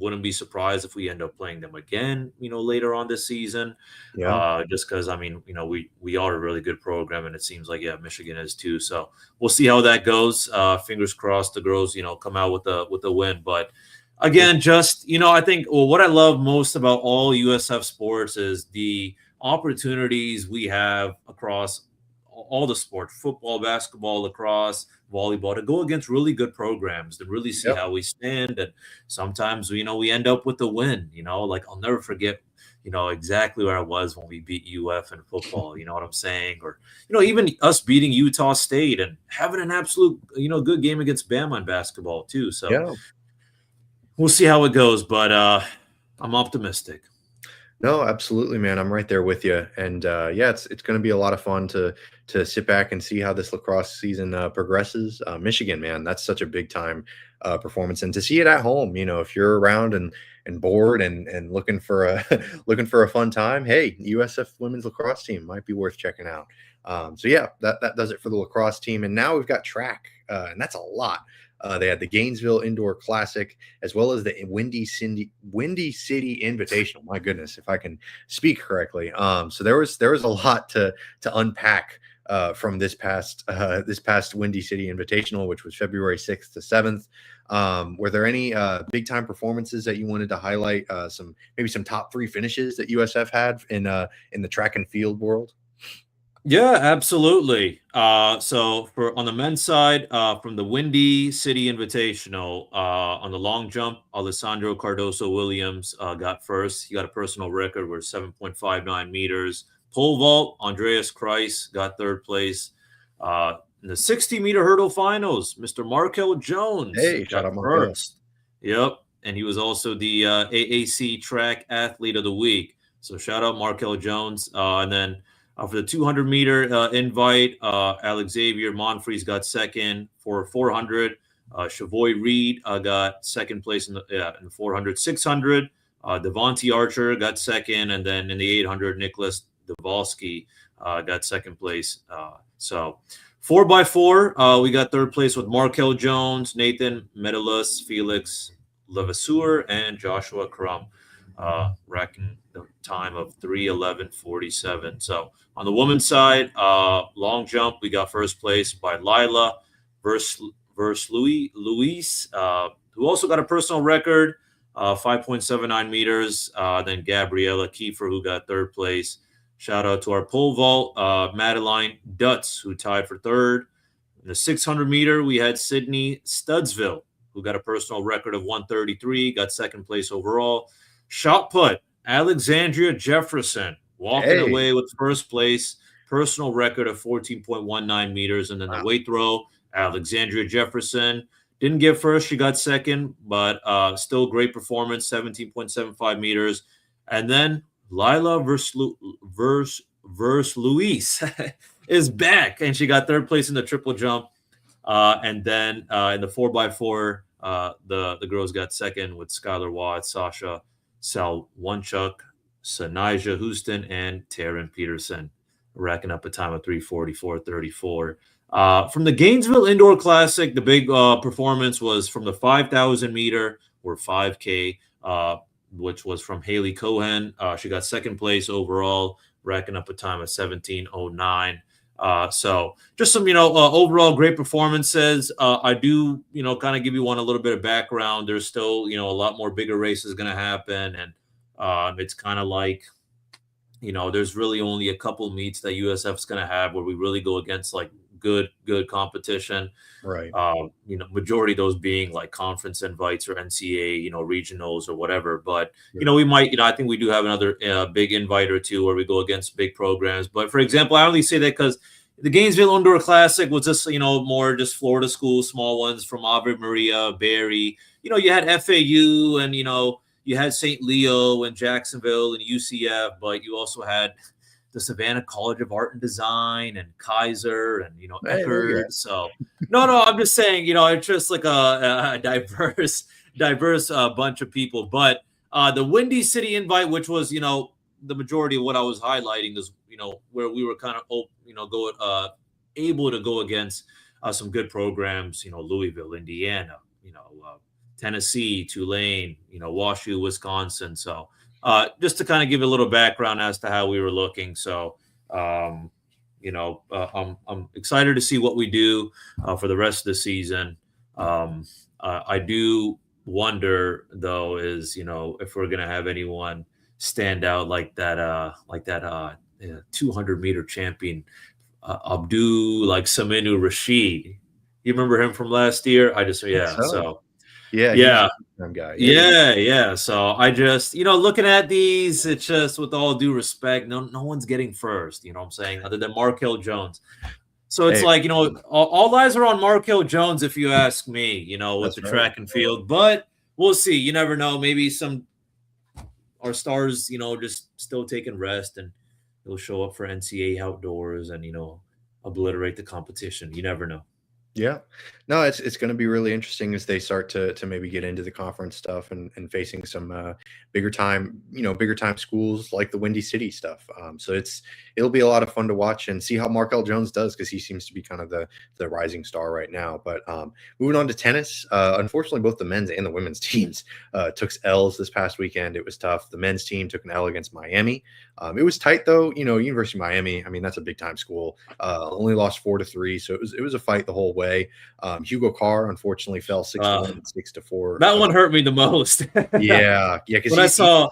wouldn't be surprised if we end up playing them again, later on this season.
Yeah.
Just because, we are a really good program, and it seems like, Michigan is too. So we'll see how that goes. Fingers crossed the girls, come out with a win. But again, just, I think what I love most about all USF sports is the opportunities we have across all the sports: football, basketball, lacrosse, volleyball, to go against really good programs, to really see how we stand. And sometimes, we end up with the win. Like, I'll never forget, exactly where I was when we beat UF in football. You know what I'm saying? Or, even us beating Utah State and having an absolute, good game against Bama in basketball too. So we'll see how it goes, but I'm optimistic.
No, absolutely, man. I'm right there with you. And it's going to be a lot of fun to sit back and see how this lacrosse season progresses. Michigan, man, that's such a big time performance, and to see it at home. If you're around and bored and looking for a looking for a fun time, hey, USF women's lacrosse team might be worth checking out. That does it for the lacrosse team, and now we've got track, and that's a lot. They had the Gainesville Indoor Classic, as well as the Windy City Invitational. My goodness, if I can speak correctly. So there was a lot to unpack from this past Windy City Invitational, which was February 6th to 7th. Were there any big time performances that you wanted to highlight? Some top 3 finishes that USF had in the track and field world?
Yeah, absolutely. So on the men's side, from the Windy City Invitational, on the long jump, Alessandro Cardoso Williams got first. He got a personal record with 7.59 meters. Pole vault, Andreas Kreis got third place. In the 60-meter hurdle finals, Mr. Markel Jones got first. Yep, and he was also the AAC Track Athlete of the Week. So shout out Markel Jones. And then for the 200-meter invite, Alex Xavier Monfries got second. For 400, Chavoy Reed got second place in the 400. 600, Devontae Archer got second. And then in the 800, Nicholas Davalsky got second place. So 4x4, we got third place with Markel Jones, Nathan Medalus, Felix Levasseur, and Joshua Crum, racking the time of 3:11:47. So on the women's side, long jump, we got first place by Lila versus Luis, who also got a personal record, 5.79 meters. Then Gabriella Kiefer, who got third place. Shout out to our pole vault, Madeline Dutz, who tied for third. In the 600-meter, we had Sydney Studsville, who got a personal record of 1:33, got second place overall. Shot put, Alexandria Jefferson walking away with first place, personal record of 14.19 meters. And then the weight throw, Alexandria Jefferson didn't get first. She got second, but still great performance, 17.75 meters. And then Lila versus Luis is back, and she got third place in the triple jump. And then in the 4x4, the girls got second with Skylar Watt, Sasha Salwanchuk, Sanija Houston, and Taryn Peterson, racking up a time of 3:44:34. From the Gainesville Indoor Classic, the big performance was from the 5,000 meter or 5K, which was from Haley Cohen. She got second place overall, racking up a time of 17:09. So just some, overall great performances. I do, kind of give you a little bit of background. There's still, a lot more bigger races going to happen. And it's kind of like, there's really only a couple meets that USF is going to have where we really go against like good competition.
Right.
Majority of those being like conference invites or NCAA, regionals or whatever. But, we might, I think we do have another big invite or two where we go against big programs. But for example, I only say that because the Gainesville Indoor Classic was just, more just Florida schools, small ones from Ave Maria, Barry. You had FAU and, you had St. Leo and Jacksonville and UCF, but you also had the Savannah College of Art and Design and Kaiser and, Eckerd. So, no, I'm just saying, it's just like a diverse bunch of people. But the Windy City invite, which was, the majority of what I was highlighting is, where we were kind of, able to go against some good programs, Louisville, Indiana, Tennessee, Tulane, WashU, Wisconsin. So just to kind of give a little background as to how we were looking. So, I'm excited to see what we do for the rest of the season. I do wonder, though, is if we're gonna have anyone stand out like that 200-meter champion Abdul Saminu Rashid. You remember him from last year?
Yeah, guy.
Yeah. So I just, looking at these, it's just with all due respect, no one's getting first. You know what I'm saying? Other than Markel Jones. So it's all eyes are on Markel Jones, if you ask me, with the track and field. But we'll see. You never know. Maybe our stars, just still taking rest, and he'll show up for NCAA outdoors and, obliterate the competition. You never know.
Yeah, no, it's going to be really interesting as they start to maybe get into the conference stuff and facing some bigger time schools like the Windy City stuff. So it'll be a lot of fun to watch and see how Markel Jones does, because he seems to be kind of the rising star right now. But moving on to tennis, unfortunately, both the men's and the women's teams took L's this past weekend. It was tough. The men's team took an L against Miami. It was tight though. University of Miami, I mean, that's a big time school. Only lost 4-3, so it was a fight the whole way. Hugo Carr unfortunately fell 6-1 and 6-4.
That one hurt me the most.
yeah. Because
when I saw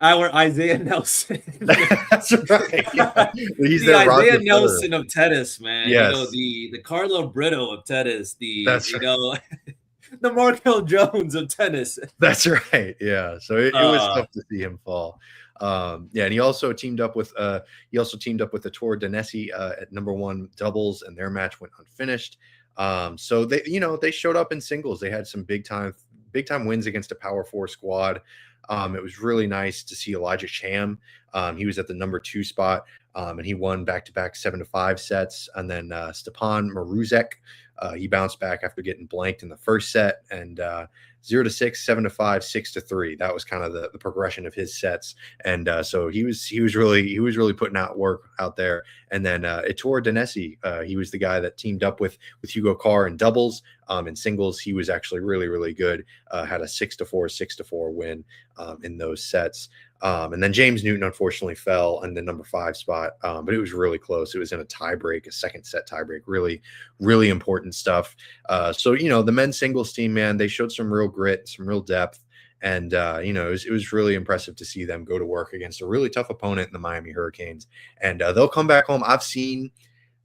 our Isaiah Nelson.
That's right. Yeah. He's
the Isaiah Nelson of tennis, man.
Yes.
The Carla Brito of tennis.
That's right.
The Markel Jones of tennis.
That's right. Yeah. So it was tough to see him fall. And he also teamed up with the Tor Danesi at #1 doubles, and their match went unfinished. So they showed up in singles. They had some big time wins against a Power 4 squad. It was really nice to see Elijah Cham. He was at the #2 spot, and he won back-to-back 7-5 sets. And then Stepan Maruzek, he bounced back after getting blanked in the first set, and 0-6, 7-5, 6-3. That was kind of the progression of his sets, and so he was really putting out work out there. And then Ettore Danesi, he was the guy that teamed up with Hugo Carr in doubles. In singles, he was actually really, really good. Had a 6-4, 6-4 win in those sets. And then James Newton unfortunately fell in the #5 spot, but it was really close. It was in a tiebreak, a second set tiebreak. Really, really important stuff. So the men's singles team, man, they showed some real grit, some real depth, and it was really impressive to see them go to work against a really tough opponent in the Miami Hurricanes. And they'll come back home. I've seen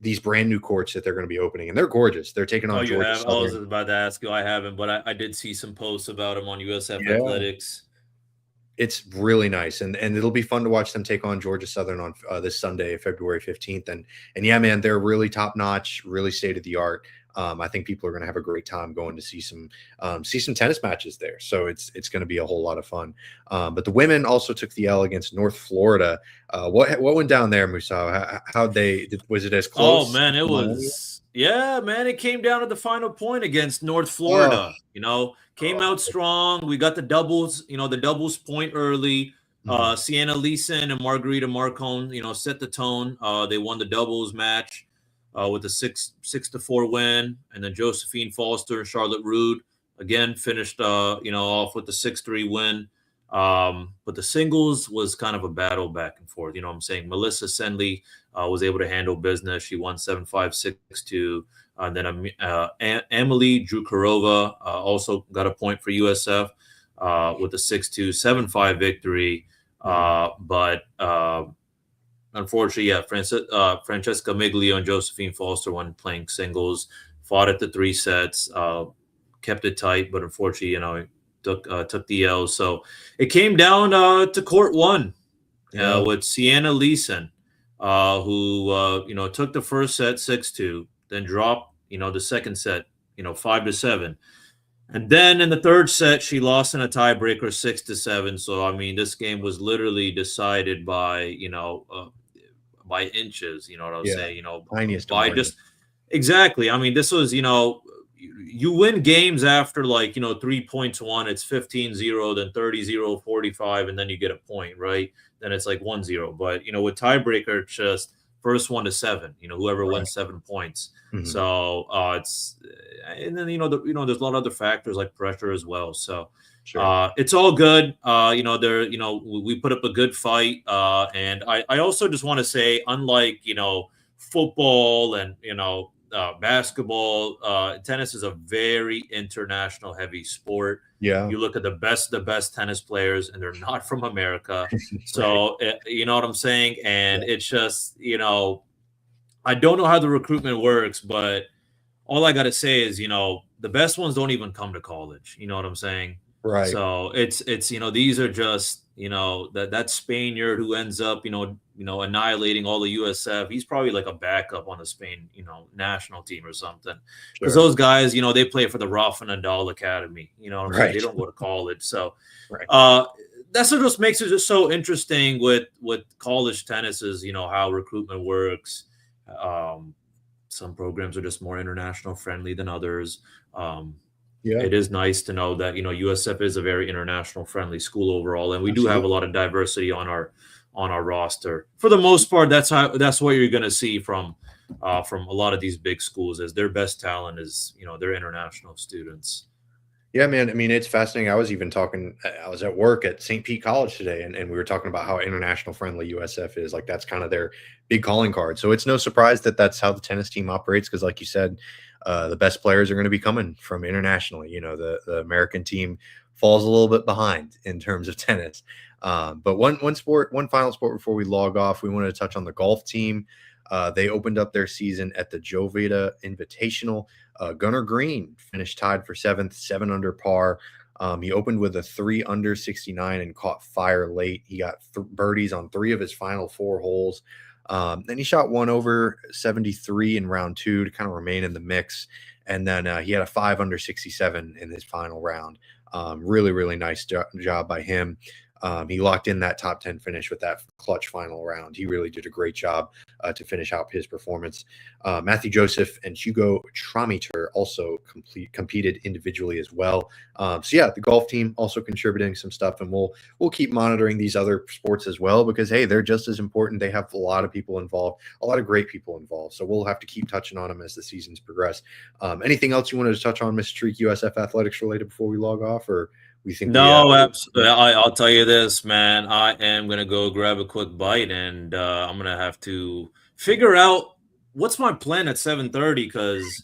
these brand new courts that they're going to be opening, and they're gorgeous. They're taking on Georgia Southern.
I was about to ask you. I haven't, but I did see some posts about them on USF Athletics.
It's really nice, and it'll be fun to watch them take on Georgia Southern on this Sunday, February 15th. And yeah, man, they're really top notch, really state of the art. I think people are going to have a great time going to see some tennis matches there. So it's going to be a whole lot of fun. But the women also took the L against North Florida. What went down there, Musa? Was it as close?
Oh man, it was. Yeah, man, it came down to the final point against North Florida. Came out strong. We got the doubles, the doubles point early. Sienna Leeson and Margarita Marcone, set the tone. They won the doubles match with a 6-4 win. And then Josephine Foster and Charlotte Rude again finished, off with the 6-3 win. But the singles was kind of a battle back and forth. I'm saying? Melissa Senley was able to handle business. She won 7-5, 6-2. And then Emily Drukarova also got a point for USF with a 6-2, 7-5 victory. But unfortunately, Francesca Miglio and Josephine Foster won playing singles, fought at the 3 sets, kept it tight, but unfortunately, took the L. So it came down to court 1 with Sienna Leeson, who took the first set 6-2, then dropped the second set 5-7, and then in the third set she lost in a tiebreaker 6-7. So I mean, this game was literally decided by by inches. You know what I'm saying?
Tiniest
by just exactly. I mean, this was you win games after 3 points won, it's 15-0, then 30-0, 45, and then you get a point, right? Then it's 1-0. But with tiebreaker, just first one to 7. Whoever wins 7 points.
Mhm.
So and then there's a lot of other factors like pressure as well. So
Sure.
it's all good. We put up a good fight. And I also just want to say, unlike football and basketball, tennis is a very international heavy sport.
Yeah.
You look at the best tennis players, and they're not from America. So you know what I'm saying? And it's just, I don't know how the recruitment works, but all I got to say is, the best ones don't even come to college. You know what I'm saying?
Right.
So it's these are just, that Spaniard who ends up, annihilating all the USF. He's probably like a backup on the Spain, national team or something. Because
Sure.
those guys, they play for the Rafa Nadal Academy. You know what I'm saying?
Right.
They don't go to college. So
Right.
that's what just makes it just so interesting with college tennis is, how recruitment works. Some programs are just more international friendly than others.
Yeah.
It is nice to know that USF is a very international friendly school overall, and we do
Absolutely.
have a lot of diversity on our roster. For the most part, that's what you're going to see from a lot of these big schools, is their best talent is their international students.
Yeah, man. I mean, it's fascinating. I was at work at St. Pete College today, and we were talking about how international friendly USF is. Like, that's kind of their big calling card. So it's no surprise that that's how the tennis team operates. Because like you said, the best players are going to be coming from internationally. The American team falls a little bit behind in terms of tennis. But one final sport before we log off, we wanted to touch on the golf team. They opened up their season at the Jovita Invitational. Gunnar Green finished tied for 7th, 7 under par. He opened with a 3 under 69 and caught fire late. He got birdies on 3 of his final 4 holes. Then he shot 1 over 73 in round 2 to kind of remain in the mix. And then he had a 5 under 67 in his final round. Really, really nice job by him. He locked in that top 10 finish with that clutch final round. He really did a great job to finish out his performance. Matthew Joseph and Hugo Tramiter also competed individually as well. So yeah, the golf team also contributing some stuff, and we'll keep monitoring these other sports as well, because hey, they're just as important. They have a lot of people involved, a lot of great people involved. So we'll have to keep touching on them as the seasons progress. Anything else you wanted to touch on, Mr. Treek, USF athletics related before we log off, or?
No, absolutely. I'll tell you this, man. I am going to go grab a quick bite, and I'm going to have to figure out what's my plan at 7:30, because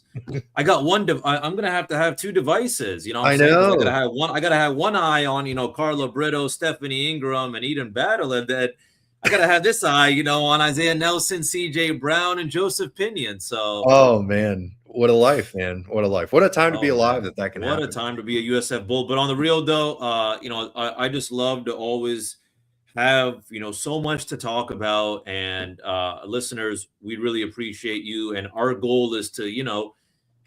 I got one. I'm going to have 2 devices. You know what I'm saying?
know.
I got to have one eye on, Carla Brito, Stephanie Ingram, and Eden Battle, and then I got to have this eye, on Isaiah Nelson, CJ Brown, and Joseph Pinion. So,
oh man, what a life, man! What a life! What a time to be alive that can happen.
What a time to be a USF Bull. But on the real though, I just love to always have so much to talk about, and listeners, we really appreciate you. And our goal is to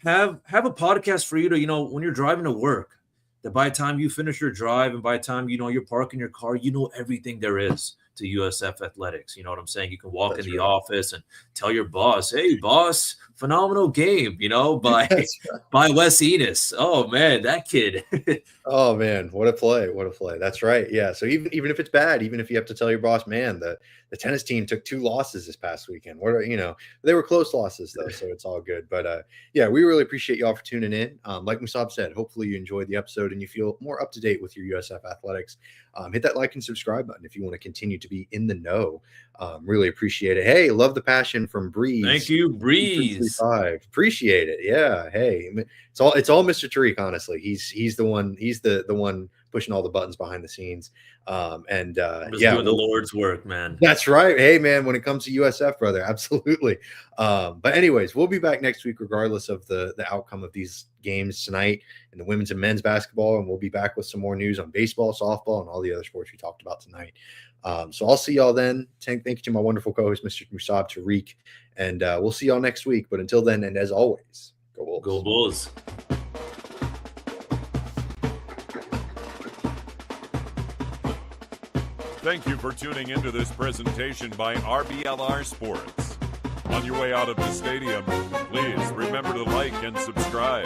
have a podcast for you to when you're driving to work, that by the time you finish your drive and by the time you're parking your car, everything there is to USF athletics. You know what I'm saying? You can walk in the office and tell your boss, "Hey, boss, phenomenal game," by Wes Enos. Oh man, that kid.
Oh man, what a play! What a play! That's right. Yeah. So even if it's bad, even if you have to tell your boss, man, the tennis team took 2 losses this past weekend. They were close losses though, so it's all good. But yeah, we really appreciate y'all for tuning in. Like Musab said, hopefully you enjoyed the episode and you feel more up to date with your USF athletics. Hit that like and subscribe button if you want to continue to be in the know. Really appreciate it. Hey, love the passion from Breeze.
Thank you, Breeze.
Appreciate it. Yeah. Hey, it's all Mr. Tariq. Honestly, he's the one. He's the one pushing all the buttons behind the scenes. Doing
the Lord's work, man.
That's right. Hey, man, when it comes to USF, brother, absolutely. But anyways, we'll be back next week, regardless of the outcome of these games tonight in the women's and men's basketball. And we'll be back with some more news on baseball, softball, and all the other sports we talked about tonight. So I'll see y'all then. Thank you to my wonderful co-host, Mr. Musab Tariq. And we'll see y'all next week. But until then, and as always, go Bulls.
Go Bulls.
Thank you for tuning into this presentation by RBLR Sports. On your way out of the stadium, please remember to like and subscribe.